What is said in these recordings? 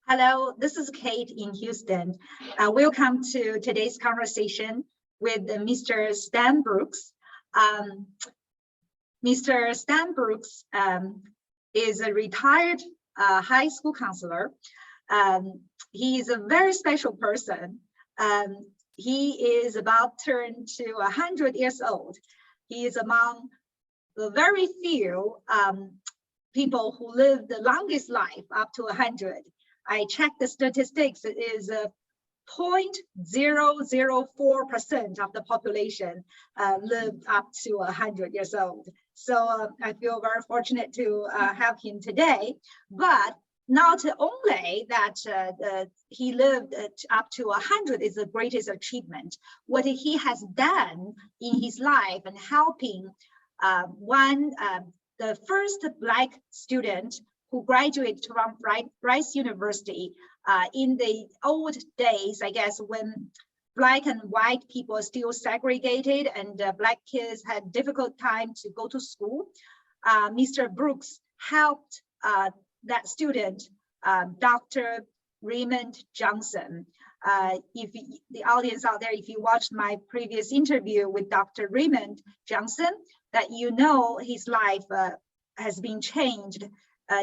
Hello, this is Kate in Houston. Welcome to today's conversation with Mr. Stan Brooks. Mr. Stan Brooks is a retired high school counselor. He is a very special person. He is about turned to 100 years old. He is among the very few people who live the longest life, up to 100. I checked the statistics. It is 0.004% of the population lived up to 100 years old. So I feel very fortunate to have him today. But not only that he lived up to 100 is the greatest achievement. What he has done in his life and helping the first Black student who graduated from Rice University in the old days, I guess, when Black and white people still segregated and Black kids had difficult time to go to school. Mr. Brooks helped that student, Dr. Raymond Johnson. If the audience out there, if you watched my previous interview with Dr. Raymond Johnson, that you know his life has been changed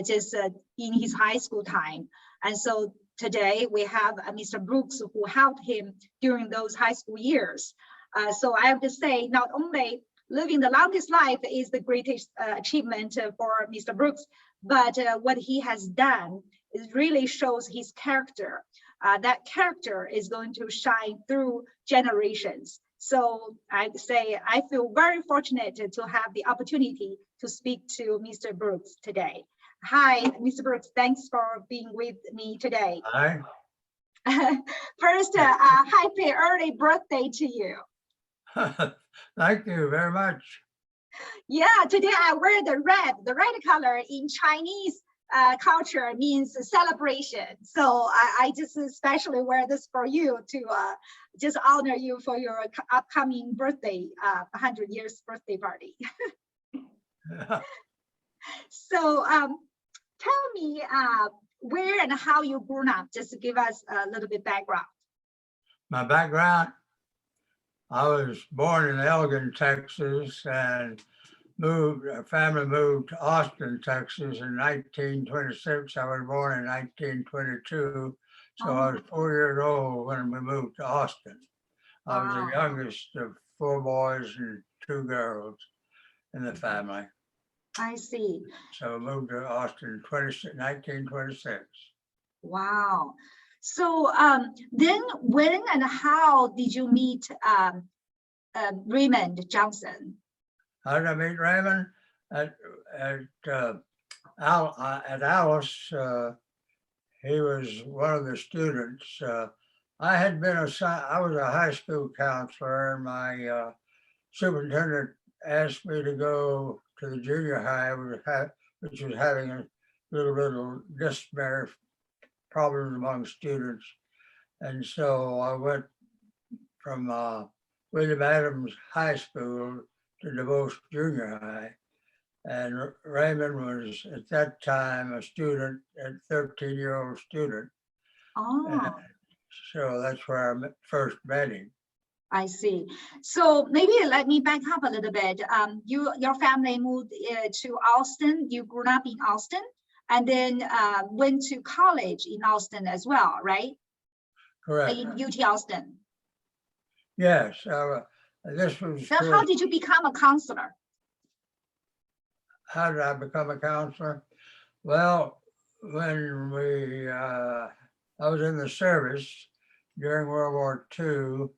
just in his high school time. And so today we have Mr. Brooks who helped him during those high school years. So I have to say, not only living the longest life is the greatest achievement for Mr. Brooks, but what he has done is really shows his character. That character is going to shine through generations. So I'd say I feel very fortunate to have the opportunity to speak to Mr. Brooks today. Hi, Mr. Brooks, thanks for being with me today. Hi. First, happy early birthday to you. Thank you very much. Yeah, today I wear the red. The red color in Chinese culture means celebration. So I just especially wear this for you to just honor you for your upcoming birthday, 100 years birthday party. So tell me where and how you grew up, just to give us a little bit background. My background, I was born in Elgin, Texas, and our family moved to Austin, Texas in 1926. I was born in 1922, so I was 4 years old when we moved to Austin. I was the youngest of 4 boys and 2 girls in the family. I see. So I moved to Austin in 1926. Wow. So then when and how did you meet Raymond Johnson? How did I meet Raymond? At Alice, he was one of the students. I had been I was a high school counselor, and my superintendent asked me to go to the junior high, which was having a little disciplinary problems among students. And so I went from William Adams High School to DeVos Junior High. And Raymond was at that time a student, a 13-year-old student. Oh. So that's where I first met him. I see. So maybe let me back up a little bit. Your family moved to Austin. You grew up in Austin, and then went to college in Austin as well, right? Correct. In UT Austin. Yes. This was. So how did you become a counselor? How did I become a counselor? Well, when I was in the service during World War II,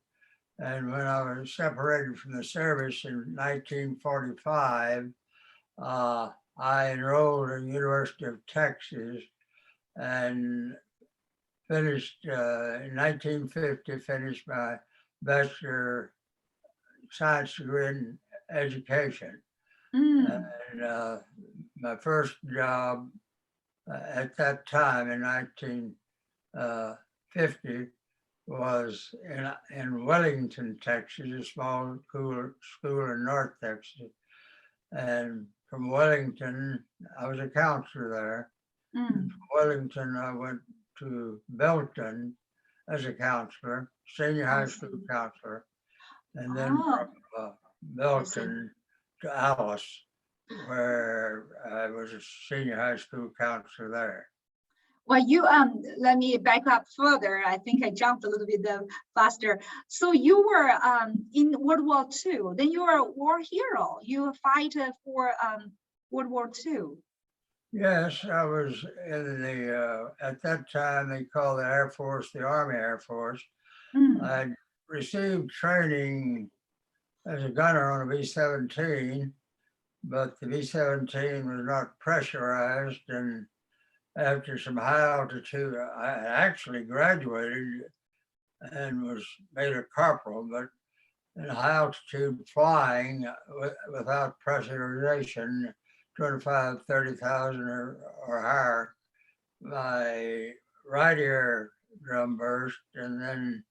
and when I was separated from the service in 1945, I enrolled in the University of Texas and finished in 1950, finished my Bachelor Science degree in education. And my first job at that time in 1950 was in Wellington, Texas, a small school in North Texas. And from Wellington, I was a counselor there. From Wellington, I went to Belton as a counselor, senior I high school see. counselor, and then Oh, from I see. Belton to Alice, where I was a senior high school counselor there. Well, you let me back up further. I think I jumped a little bit faster. So you were in World War II. Then you were a war hero. You fight for World War II. Yes, I was in the, at that time, they called the Air Force, the Army Air Force. Mm. I received training as a gunner on a B-17, but the B-17 was not pressurized, and after some high altitude, I actually graduated and was made a corporal, but in high altitude flying without pressurization, 25, 30,000 or higher, my right ear drum burst, and then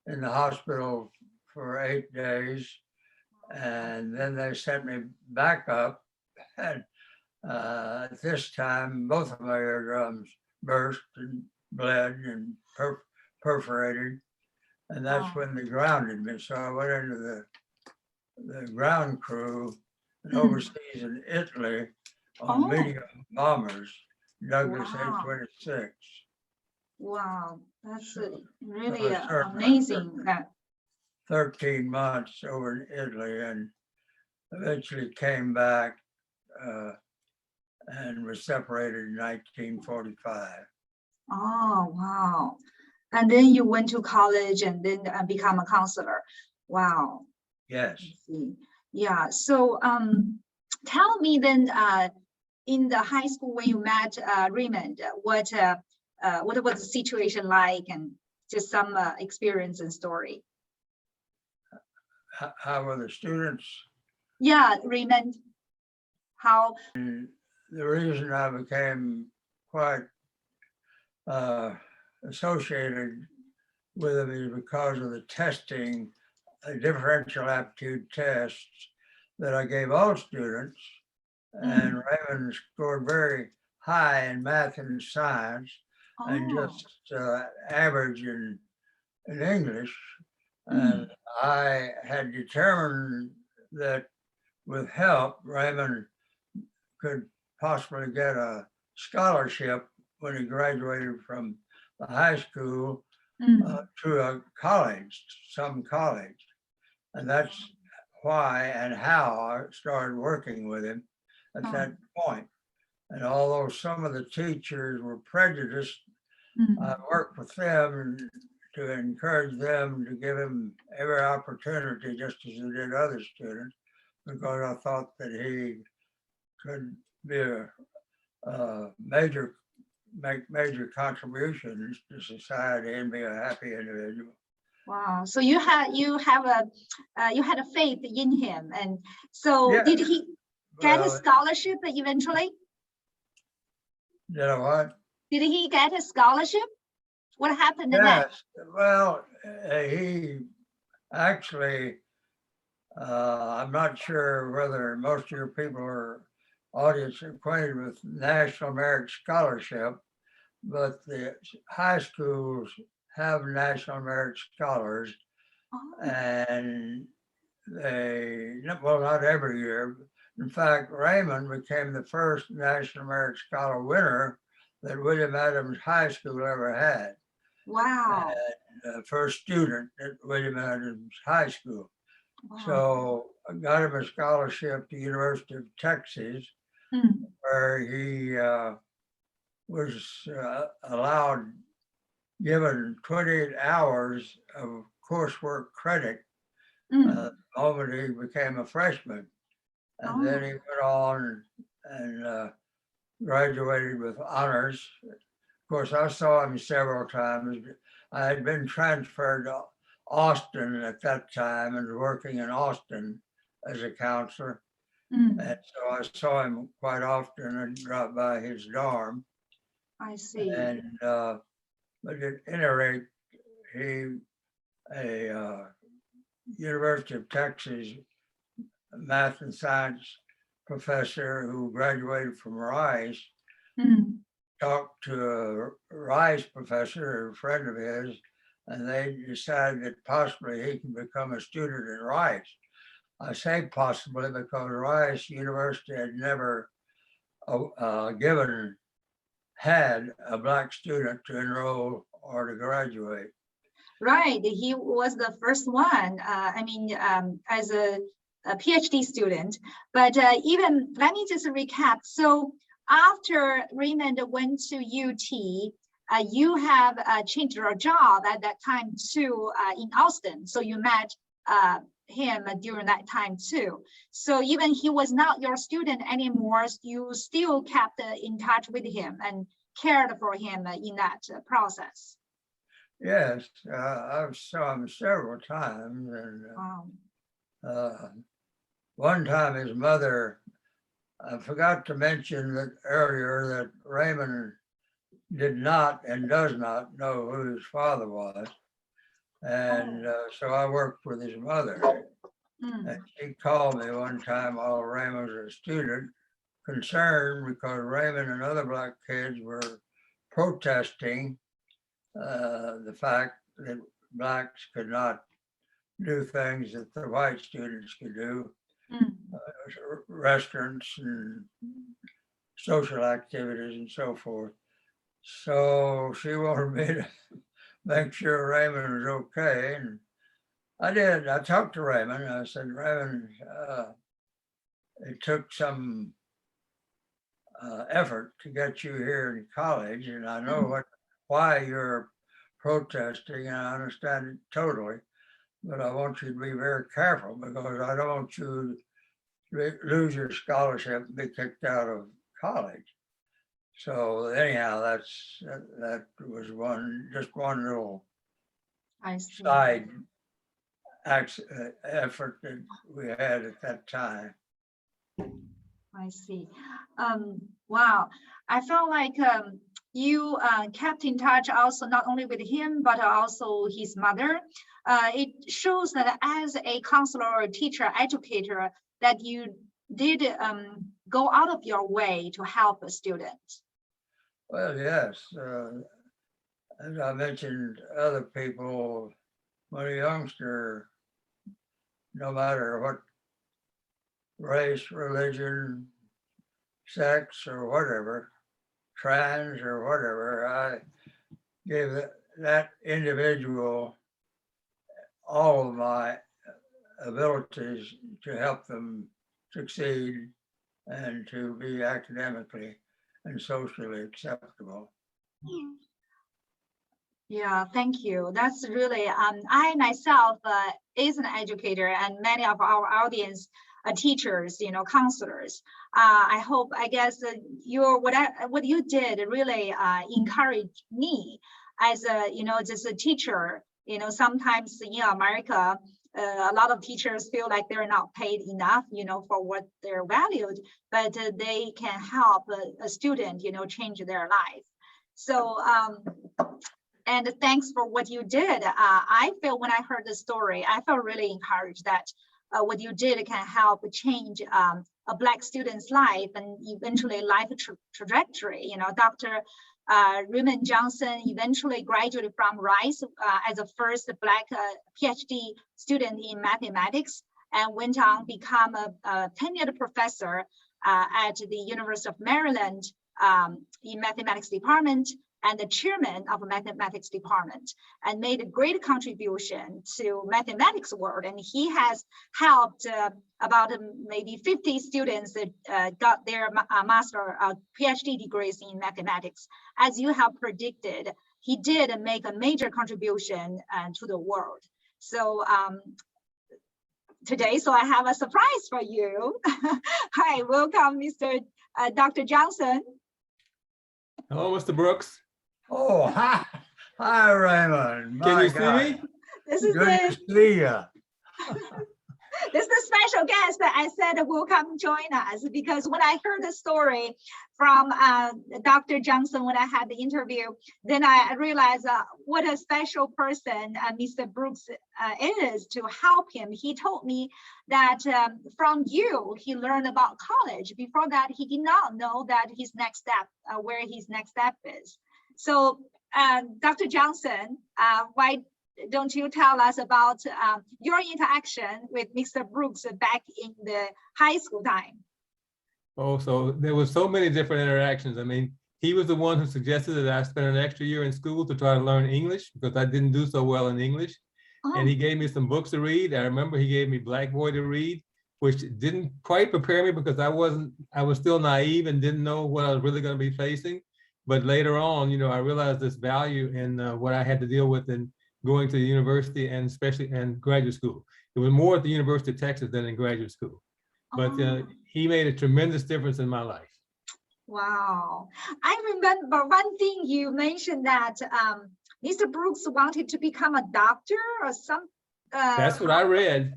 in the hospital for 8 days. And then they sent me back up. And at this time, both of my eardrums burst and bled and perforated. And that's when they grounded me. So I went into the ground crew and overseas in Italy on medium bombers, Douglas A-26. Wow, that's really So I served amazing. That 13 months over in Italy and eventually came back and was separated in 1945. oh wow, and then you went to college and then become a counselor. Wow. Yes. I see. Yeah. So tell me then, in the high school when you met Raymond, what was the situation like, and just some experience and story? How were the students? Yeah, Raymond. How? And the reason I became quite associated with them is because of the testing, differential aptitude tests that I gave all students. And Raymond scored very high in math and science, and just average in English. And I had determined that with help, Raymond could possibly get a scholarship when he graduated from the high school to a college, some college. And that's why and how I started working with him at that point. And although some of the teachers were prejudiced, I worked with them to encourage them to give him every opportunity, just as I did other students, because I thought that he could be make major contributions to society and be a happy individual. Wow. So you had a faith in him, and so did he get a scholarship eventually? You know what? Did he get a scholarship? What happened next? Well, he actually, I'm not sure whether most of your people or audience are acquainted with National Merit Scholarship, but the high schools have National Merit Scholars, and they, well, not every year. In fact, Raymond became the first National Merit Scholar winner that William Adams High School ever had. Wow. And first student at William Adams High School. Wow. So I got him a scholarship to the University of Texas, where he was given 28 hours of coursework credit the moment he became a freshman. And then he went on and graduated with honors. Of course, I saw him several times. I had been transferred to Austin at that time and was working in Austin as a counselor. And so I saw him quite often and dropped by his dorm. I see. And but at any rate, he, a University of Texas math and science professor who graduated from Rice, talked to a Rice professor, a friend of his, and they decided that possibly he can become a student at Rice. I say possibly because Rice University had never had a Black student to enroll or to graduate. Right, he was the first one. As a PhD student. But even let me just recap. So after Raymond went to UT, you have changed your job at that time too in Austin. So you met him during that time too. So even he was not your student anymore, you still kept in touch with him and cared for him in that process. Yes, I saw him several times. And one time his mother, I forgot to mention that earlier that Raymond did not and does not know who his father was. And so I worked with his mother. And she called me one time while Raymond was a student, concerned because Raymond and other Black kids were protesting the fact that Blacks could not do things that the white students could do, restaurants and social activities and so forth. So she wanted me to make sure Raymond was okay. And I did. I talked to Raymond. I said, Raymond, it took some effort to get you here in college, and I know why you're protesting, and I understand it totally, but I want you to be very careful because I don't want you to lose your scholarship and be kicked out of college. So anyhow, that was just one little side effort that we had at that time. I see. Wow. I felt like you kept in touch also not only with him, but also his mother. It shows that as a counselor or teacher, educator, that you did go out of your way to help a student. Well, yes. As I mentioned, other people, when a youngster, no matter what race, religion, sex, or whatever, trans or whatever, I gave that individual all of my abilities to help them succeed and to be academically and socially acceptable. Yeah, thank you. That's really, I myself is an educator, and many of our audience are teachers, counselors. I guess what you did really encouraged me as just a teacher. Sometimes in America, a lot of teachers feel like they're not paid enough, for what they're valued, but they can help a student, change their life. So, and thanks for what you did. I feel when I heard the story, I felt really encouraged that what you did can help change a Black student's life and eventually life trajectory. Dr. Raymond Johnson eventually graduated from Rice as the first Black PhD student in mathematics and went on to become a tenured professor at the University of Maryland in mathematics department and the chairman of the mathematics department, and made a great contribution to mathematics world. And he has helped about maybe 50 students that got their master PhD degrees in mathematics. As you have predicted, he did make a major contribution to the world. So today, so I have a surprise for you. Hi, welcome, Dr. Johnson. Hello, Mr. Brooks. Oh, hi, Raymond. Can you see me? This is good to see you. This is a special guest that I said will come join us, because when I heard the story from Dr. Johnson, when I had the interview, then I realized what a special person Mr. Brooks is to help him. He told me that from you, he learned about college. Before that, he did not know that his next step, where his next step is. So Dr. Johnson, why don't you tell us about your interaction with Mr. Brooks back in the high school time? Oh, so there was so many different interactions. I mean, he was the one who suggested that I spend an extra year in school to try to learn English because I didn't do so well in English. Oh. And he gave me some books to read. I remember he gave me Black Boy to read, which didn't quite prepare me because I was still naive and didn't know what I was really going to be facing. But later on, you know, I realized this value in what I had to deal with in going to the university and especially in graduate school. It was more at the University of Texas than in graduate school. But he made a tremendous difference in my life. Wow. I remember one thing you mentioned that Mr. Brooks wanted to become a doctor or some. That's what I read.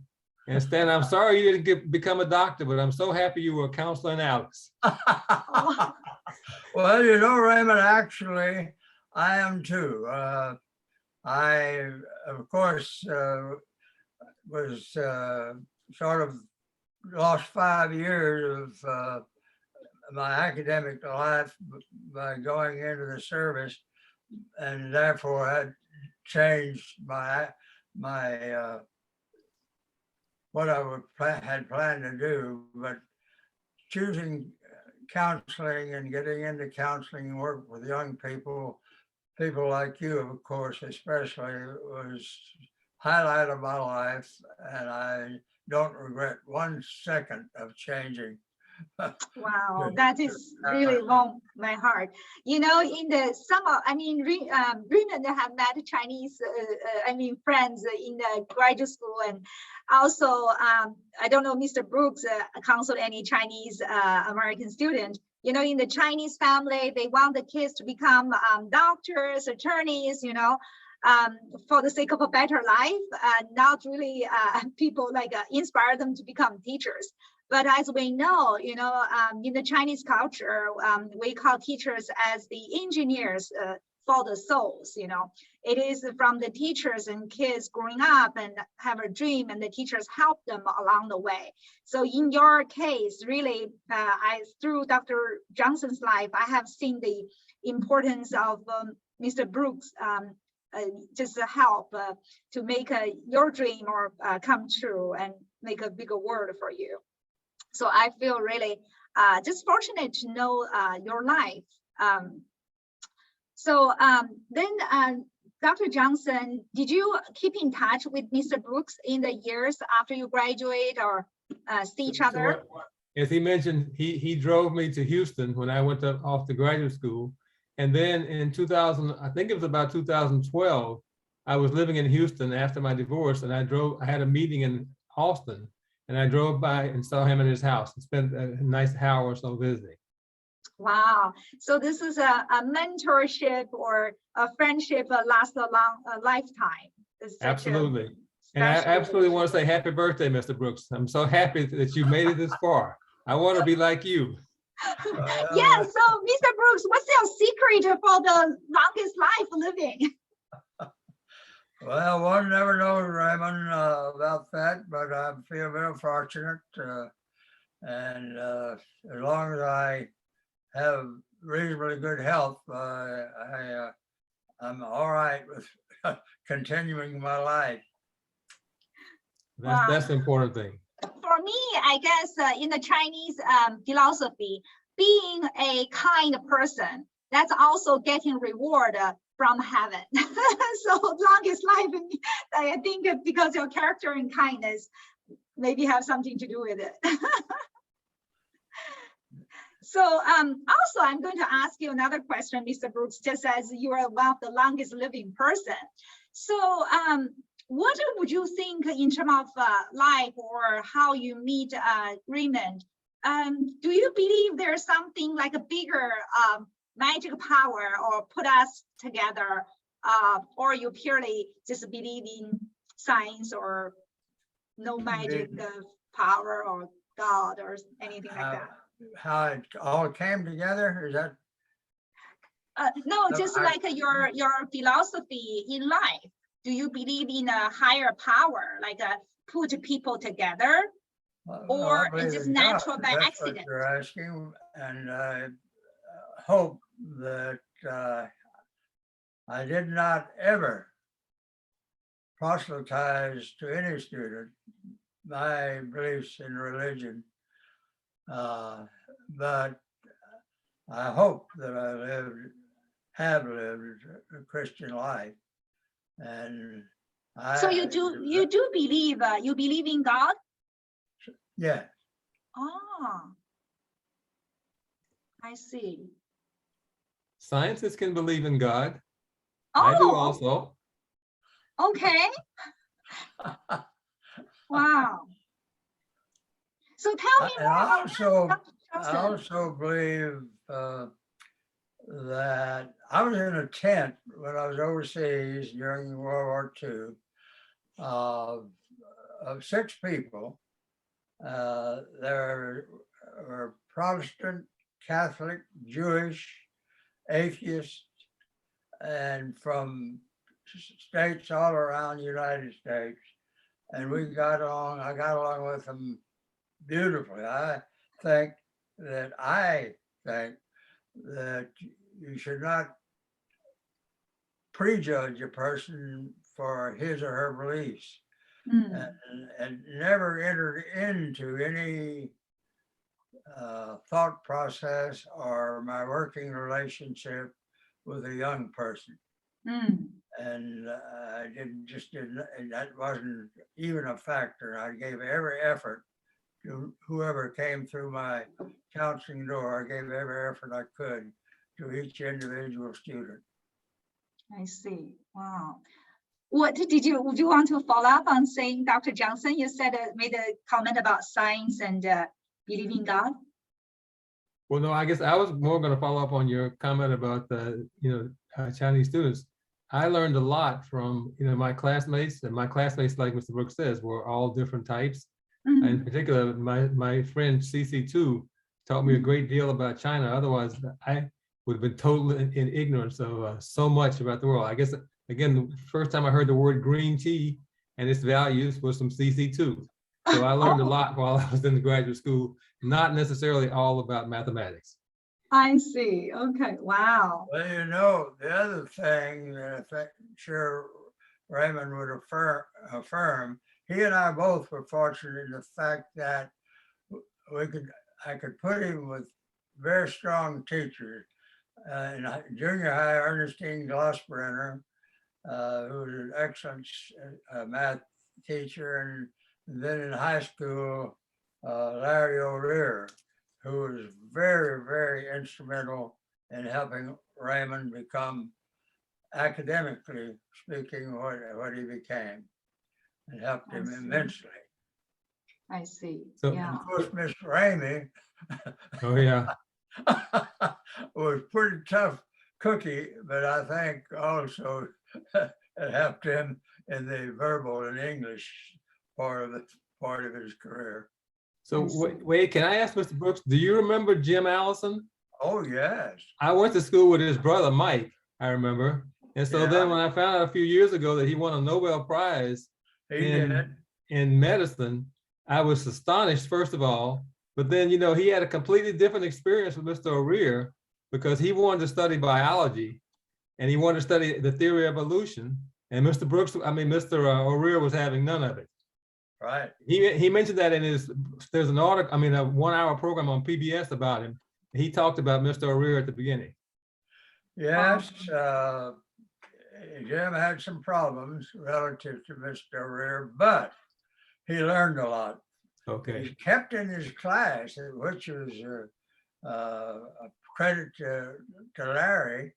And Stan, I'm sorry you didn't become a doctor, but I'm so happy you were a counselor in Alice. Well, you know, Raymond, actually, I am too. I, of course, was sort of lost 5 years of my academic life by going into the service, and therefore had changed my what I had planned to do. But choosing counseling and getting into counseling and work with young people like you, of course, especially, was highlight of my life, and I don't regret 1 second of changing. Wow, that is really warm my heart. You know, in the summer, I mean, Raymond have met Chinese, friends in the graduate school, and also, I don't know, Mr. Brooks counseled any Chinese American student. You know, in the Chinese family, they want the kids to become doctors, attorneys, you know, for the sake of a better life, not really people like inspire them to become teachers. But as we know, you know, in the Chinese culture, we call teachers as the engineers for the souls, you know. It is from the teachers and kids growing up and have a dream, and the teachers help them along the way. So in your case, really, through Dr. Johnson's life, I have seen the importance of Mr. Brooks just help to make your dream or come true and make a bigger world for you. So I feel really just fortunate to know your life. Then Dr. Johnson, did you keep in touch with Mr. Brooks in the years after you graduate or see each other? As he mentioned, he drove me to Houston when I went off to graduate school. And then in 2000, I think it was about 2012, I was living in Houston after my divorce, and I had a meeting in Austin, and I drove by and saw him in his house and spent a nice hour or so visiting. Wow. So this is a mentorship or a friendship that lasts a lifetime. Absolutely. And I absolutely want to say happy birthday, Mr. Brooks. I'm so happy that you made it this far. I want to be like you. Yeah, so Mr. Brooks, what's your secret for the longest life living? Well, one never knows, Raymond, about that, but I feel very fortunate. And as long as I have reasonably good health, I'm all right with continuing my life. That's the important thing. For me, I guess in the Chinese philosophy, being a kind person, that's also getting reward from heaven. So longest life, I think because your character and kindness maybe have something to do with it. So also, I'm going to ask you another question, Mr. Brooks, just as you are one of the longest living person. So what would you think in terms of life or how you meet Raymond? Do you believe there's something like a bigger magic power or put us together, or you purely just believe in science or no magic power or God or anything like that. How it all came together? Is that? No, No, just like your philosophy in life. Do you believe in a higher power, like put people together, No, or I believe it's just in God, natural if by that's accident? what you're asking, and I hope that I did not ever proselytize to any student my beliefs in religion, but I hope that I have lived a Christian life, and So you do believe you believe in God? Yeah. Ah, I see. Scientists can believe in God. I do Oh, also. okay. Wow. So tell me And more I about Dr. I Johnson. also believe that I was in a tent when I was overseas during World War II of 6 people. There were Protestant, Catholic, Jewish, atheists, and from states all around the United States. And we got along, I got along with them beautifully. I think that you should not prejudge a person for his or her beliefs, and never entered into any thought process or my working relationship with a young person. And I didn't, that wasn't even a factor. I gave every effort to whoever came through my counseling door. I gave every effort I could to each individual student. I see. Wow. What would you want to follow up on saying, Dr. Johnson? You said made a comment about science and believe in God. Well, no, I guess I was more going to follow up on your comment about the, Chinese students. I learned a lot from, my classmates, and my classmates, like Mr. Brooks says, were all different types. And in particular, my friend CC2 taught me a great deal about China. Otherwise, I would have been totally in ignorance of so much about the world. I guess, again, the first time I heard the word green tea and its values was from CC2. So I learned a lot while I was in the graduate school, not necessarily all about mathematics. I see. Okay. Wow. Well, the other thing that I think sure Raymond would affirm, he and I both were fortunate in the fact that I could put him with very strong teachers. In junior high, Ernestine Glossbrenner, who was an excellent math teacher, and then in high school, Larry O'Rear, who was very, very instrumental in helping Raymond become, academically speaking, what he became, and helped him immensely. I see. So, yeah. Of course, Miss Ramey oh yeah, was pretty tough cookie, but I think also it helped him in the verbal and English part of his career. so wait, can I ask Mr. Brooks, do you remember Jim Allison? Oh, yes. I went to school with his brother, Mike, I remember. And so then when I found out a few years ago that he won a Nobel Prize in medicine, I was astonished, first of all, but then, he had a completely different experience with Mr. O'Rear because he wanted to study biology and he wanted to study the theory of evolution. And Mr. O'Rear was having none of it. Right. He mentioned that in there's an article, a 1-hour program on PBS about him. He talked about Mr. O'Rear at the beginning. Yes, Jim had some problems relative to Mr. O'Rear, but he learned a lot. Okay. He kept in his class, which was a credit to Larry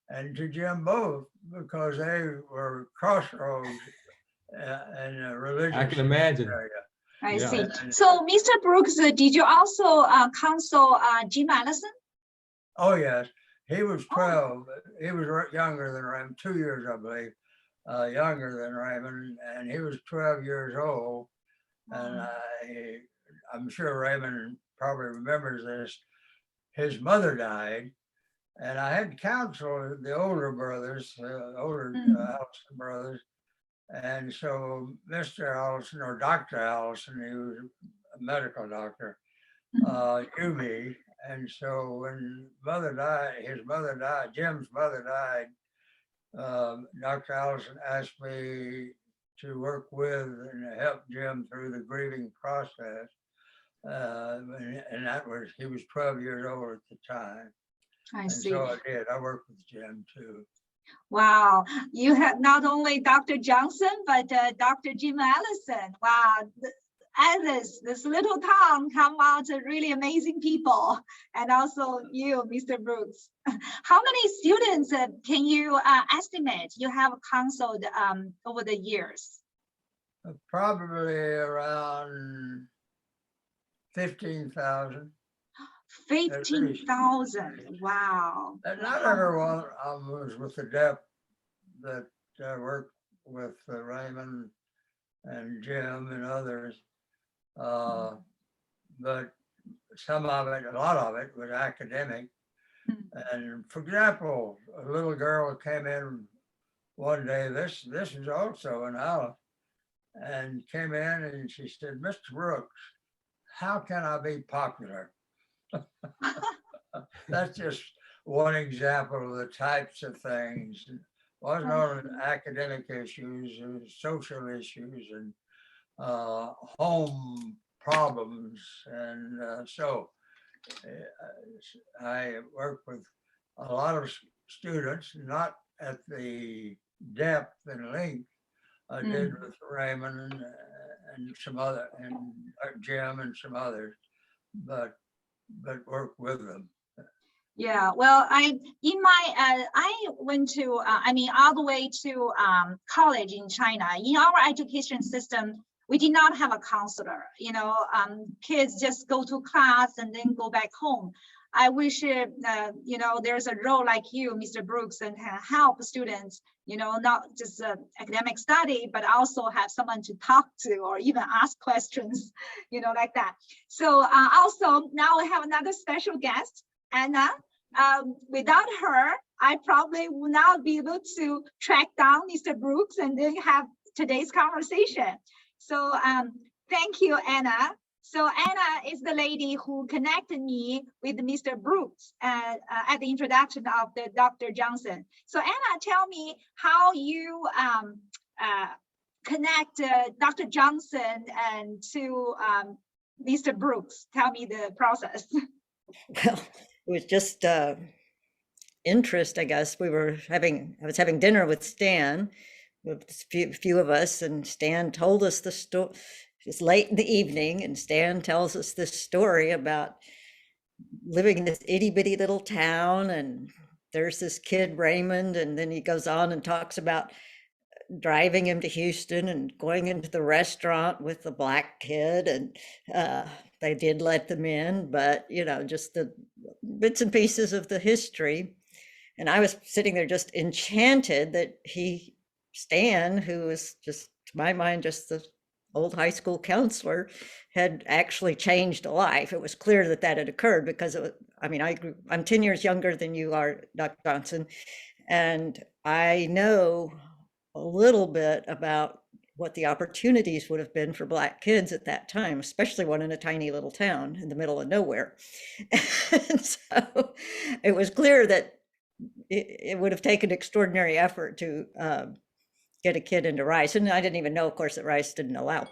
and to Jim both, because they were crossroads in a religious I can imagine. area. I Yeah. see. So, Mr. Brooks, did you also counsel Jim Allison? Oh, yes. He was 12. He was younger than Raymond, 2 years, I believe, younger than Raymond, and he was 12 years old. And I'm sure Raymond probably remembers this. His mother died, and I had counseled the older brothers, Allison brothers. And so Mr. Allison, or Dr. Allison, he was a medical doctor, knew me. And so when mother died, his mother died, Jim's mother died, Dr. Allison asked me to work with and help Jim through the grieving process. And that was, he was 12 years old at the time. I And see. so I did. I worked with Jim too. Wow, you have not only Dr. Johnson, but Dr. Jim Allison. Wow, Alice, this little town come out really amazing people, and also you, Mr. Brooks. How many students can you estimate you have counseled over the years? Probably around 15,000. 15,000. Wow. And not everyone was with the depth that I worked with Raymond and Jim and others. But some of it, a lot of it was academic. And for example, a little girl came in one day, this is also an Alice, and came in and she said, "Mr. Brooks, how can I be popular?" That's just one example of the types of things. It wasn't only academic issues, it was social issues and home problems. And so I work with a lot of students, not at the depth and length I did with Raymond and some other, and Jim and some others, but work with them. Yeah, well, I went to all the way to college in China. In our education system, we did not have a counselor. Kids just go to class and then go back home. I wish there's a role like you, Mr. Brooks, and can help students, not just academic study, but also have someone to talk to or even ask questions, like that. So also now we have another special guest, Anna. Without her, I probably would not be able to track down Mr. Brooks and then have today's conversation. So thank you, Anna. So Anna is the lady who connected me with Mr. Brooks at the introduction of the Dr. Johnson. So Anna, tell me how you connect Dr. Johnson and to Mr. Brooks. Tell me the process. Well, it was just interest, I guess. I was having dinner with Stan, with a few of us, and Stan told us the story. It's late in the evening, and Stan tells us this story about living in this itty bitty little town, and there's this kid Raymond, and then he goes on and talks about driving him to Houston and going into the restaurant with the black kid, and they did let them in, but just the bits and pieces of the history. And I was sitting there just enchanted that Stan, who was just, to my mind, just the old high school counselor, had actually changed a life. It was clear that had occurred because I'm 10 years younger than you are, Dr. Johnson, and I know a little bit about what the opportunities would have been for Black kids at that time, especially one in a tiny little town in the middle of nowhere. And so it was clear that it would have taken extraordinary effort to get a kid into Rice. And I didn't even know, of course, that Rice didn't allow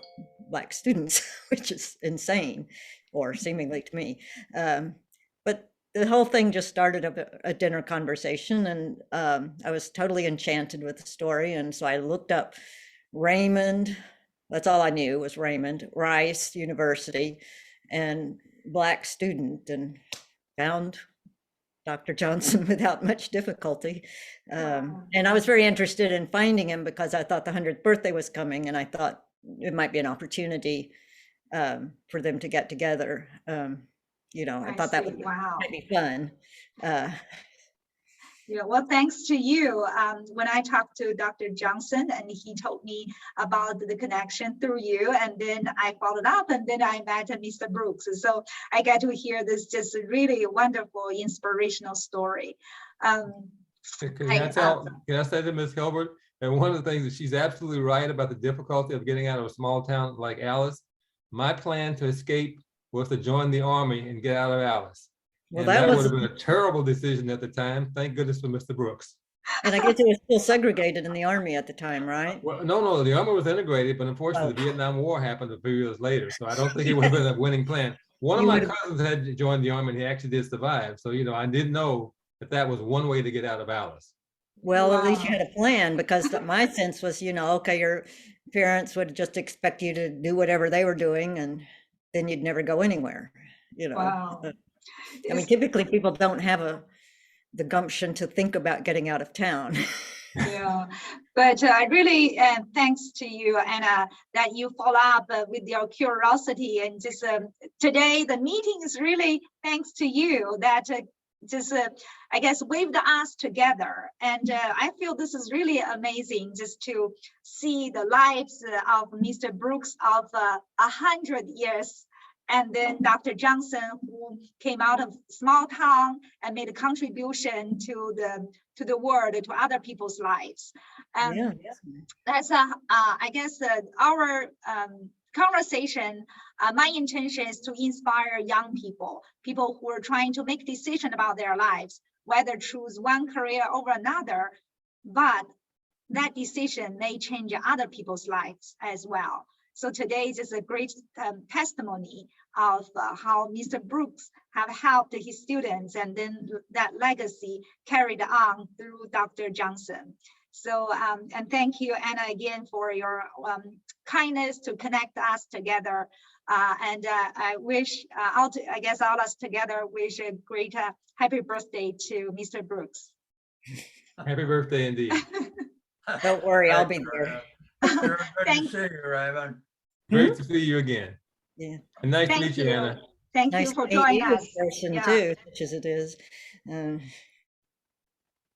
Black students, which is insane, or seemingly to me. But the whole thing just started a dinner conversation, and I was totally enchanted with the story. And so I looked up Raymond. That's all I knew was Raymond, Rice University, and Black student, and found Dr. Johnson without much difficulty. And I was very interested in finding him because I thought the 100th birthday was coming, and I thought it might be an opportunity for them to get together. I thought that would might be fun. Yeah, well, thanks to you. When I talked to Dr. Johnson and he told me about the connection through you, and then I followed up, and then I met Mr. Brooks. So I got to hear this just really wonderful, inspirational story. Can I say to Ms. Hilbert, and one of the things that she's absolutely right about the difficulty of getting out of a small town like Alice. My plan to escape was to join the Army and get out of Alice. Well, and that would have been a terrible decision at the time. Thank goodness for Mr. Brooks. and I guess it was still segregated in the Army at the time, right? Well, no, the Army was integrated, but unfortunately the Vietnam War happened a few years later. So I don't think it would have been a winning plan. One of my cousins had joined the Army and he actually did survive. So, I didn't know that was one way to get out of Alice. Well, at least you had a plan, because my sense was, okay, your parents would just expect you to do whatever they were doing, and then you'd never go anywhere, Wow. I mean, typically people don't have the gumption to think about getting out of town. Yeah, but I really thanks to you, Anna, that you follow up with your curiosity, and just today the meeting is really thanks to you that I guess waved us together, and I feel this is really amazing just to see the lives of Mr. Brooks of 100 years. And then Dr. Johnson, who came out of small town and made a contribution to the world, to other people's lives. That's I guess our conversation. My intention is to inspire young people who are trying to make decisions about their lives, whether choose one career over another, but that decision may change other people's lives as well. So today is a great testimony of how Mr. Brooks have helped his students, and then that legacy carried on through Dr. Johnson. So, and thank you, Anna, again for your kindness to connect us together. And I wish, I guess all us together wish a great happy birthday to Mr. Brooks. Happy birthday indeed. Don't worry, I'll be there. Good to see you, Raymond. Great to see you again. Yeah. And nice to Thank meet you, you. Anna. Thank Nice you for to meet joining you in us. person Yeah. too, such as it is.